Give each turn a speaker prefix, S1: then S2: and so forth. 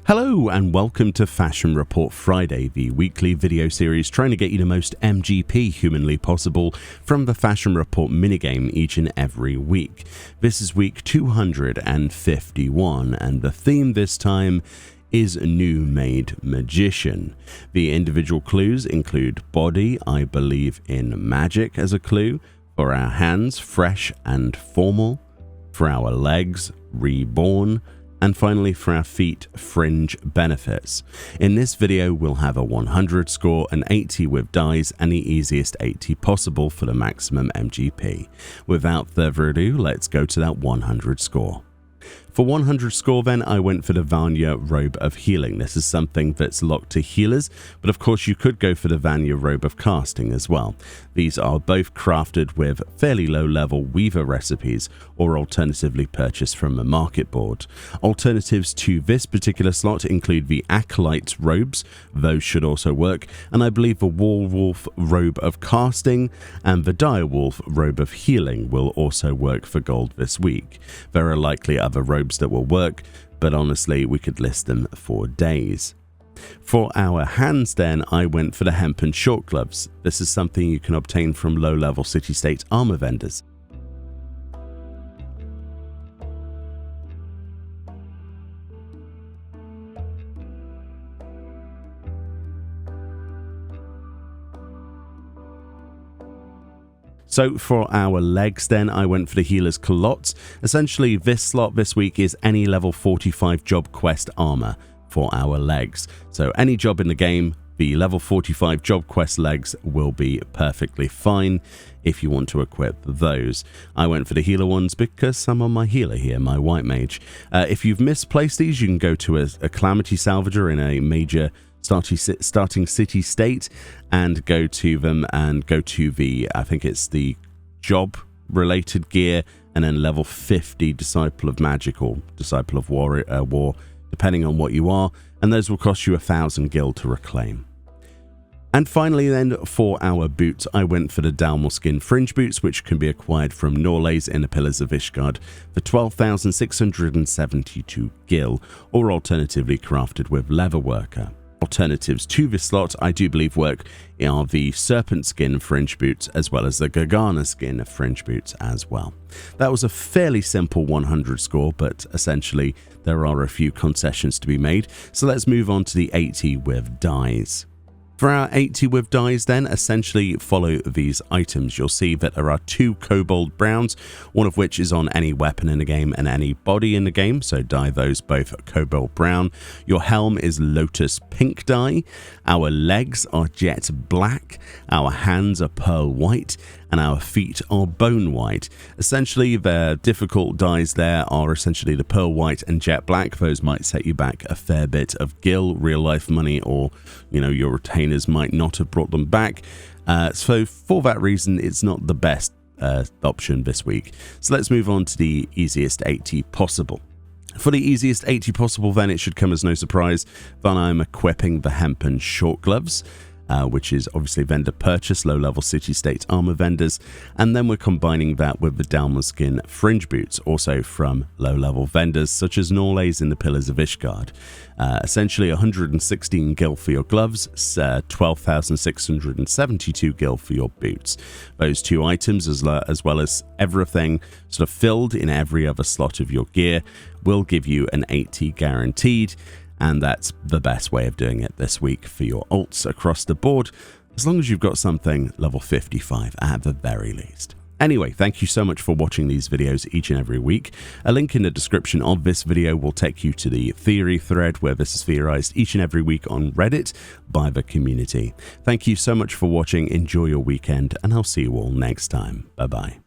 S1: Hello and welcome to Fashion Report Friday, the weekly video series trying to get you the most MGP humanly possible from the Fashion Report minigame each and every week. This is week 251 and the theme this time is New Made Magician. The individual clues include body, I believe in magic as a clue, for our hands, fresh and formal, for our legs, reborn, and finally for our feet, fringe benefits. In this video we'll have a 100 score, an 80 with dies, and the easiest 80 possible for the maximum MGP. Without further ado, let's go to that 100 score. For 100 score then, I went for the Vanya Robe of Healing. This is something that's locked to healers, but of course you could go for the Vanya Robe of Casting as well. These are both crafted with fairly low level weaver recipes or alternatively purchased from a market board. Alternatives to this particular slot include the Acolyte robes, those should also work, and I believe the Warwolf Robe of Casting and the Direwolf Robe of Healing will also work for gold this week. There are likely other robes that will work, but honestly we could list them for days. For our hands then, I went for the hempen short gloves. This is something you can obtain from low-level city-state armor vendors. So for our legs then, I went for the Healer's Culottes. Essentially this slot this week is any level 45 job quest armor for our legs. So any job in the game, the level 45 job quest legs will be perfectly fine if you want to equip those. I went for the healer ones because I'm on my healer here, my white mage. If you've misplaced these, you can go to a Calamity Salvager in a major starting city state and go to them and go to the, I think it's the job related gear, and then level 50 Disciple of Magic or Disciple of War, depending on what you are, and those will cost you 1,000 gil to reclaim. And finally then, for our boots, I went for the Dalmor Skin Fringe Boots, which can be acquired from Norlays in the Pillars of Ishgard for 12,672 gil, or alternatively crafted with Leatherworker. Alternatives to this slot I do believe work are the Serpent Skin Fringe Boots as well as the Gargana Skin Fringe Boots as well. That was a fairly simple 100 score, but essentially there are a few concessions to be made, so let's move on to the 80 with dies. For our 80 with dies then, essentially follow these items. You'll see that there are 2 Kobold Browns, one of which is on any weapon in the game and any body in the game, so dye those both Kobold Brown. Your helm is Lotus Pink dye, our legs are Jet Black, our hands are Pearl White, and our feet are Bone White. Essentially the difficult dyes there are essentially the Pearl White and Jet Black. Those might set you back a fair bit of gil, real life money, or your retainers might not have brought them back. So for that reason it's not the best option this week. So let's move on to the easiest 80 possible. For the easiest 80 possible then, it should come as no surprise that I'm equipping the hempen short gloves, which is obviously vendor purchase, low-level city-state armor vendors, and then we're combining that with the Dalmor Skin Fringe Boots, also from low-level vendors such as Norlays in the Pillars of Ishgard. Essentially 116 gil for your gloves, 12,672 gil for your boots. Those 2 items, as well as everything sort of filled in every other slot of your gear, will give you an 80 guaranteed. And that's the best way of doing it this week for your alts across the board, as long as you've got something level 55 at the very least. Anyway, thank you so much for watching these videos each and every week. A link in the description of this video will take you to the theory thread where this is theorized each and every week on Reddit by the community. Thank you so much for watching, enjoy your weekend, and I'll see you all next time. Bye bye.